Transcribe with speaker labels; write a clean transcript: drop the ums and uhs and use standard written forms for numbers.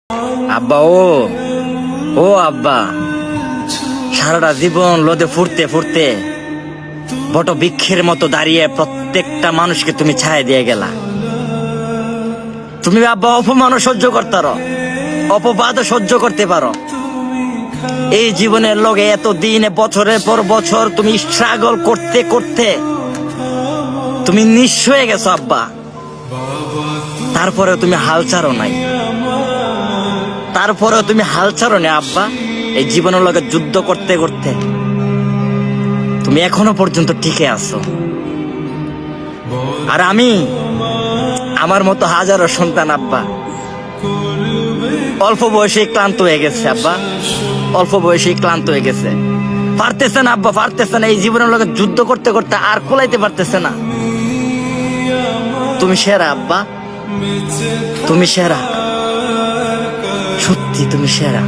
Speaker 1: আব্বা ও আব্বা, সারাটা জীবন লোদে ফুরতে ফুরতে বট বৃক্ষের মতো দাঁড়িয়ে প্রত্যেকটা মানুষকে তুমি ছায়া দিয়ে গেলা। তুমি আব্বা অপমানও সহ্য করতে পারো, অপবাদও সহ্য করতে পারো। এই জীবনের লগে এত দিনে বছরের পর বছর তুমি স্ট্রাগল করতে করতে তুমি নিঃস্ব হয়ে গেছো আব্বা। তারপরে তুমি হাল ছাড়ো নাই, তারপরেও তুমি হাল ছাড়ো না আব্বা। এই জীবনের লগে যুদ্ধ করতে করতে তুমি এখনো পর্যন্ত টিকে আছো। আর আমি, আমার মতো হাজারো সন্তান আব্বা অল্প বয়সে ক্লান্ত হয়ে গেছে আব্বা, অল্প বয়সে ক্লান্ত হয়ে গেছে। পারতেছে না আব্বা, পারতেছে না। এই জীবনের লগে যুদ্ধ করতে করতে আর কোলাইতে পারতেছে না। তুমি সেরা আব্বা, তুমি সেরা, সত্যি তুমি সেরা।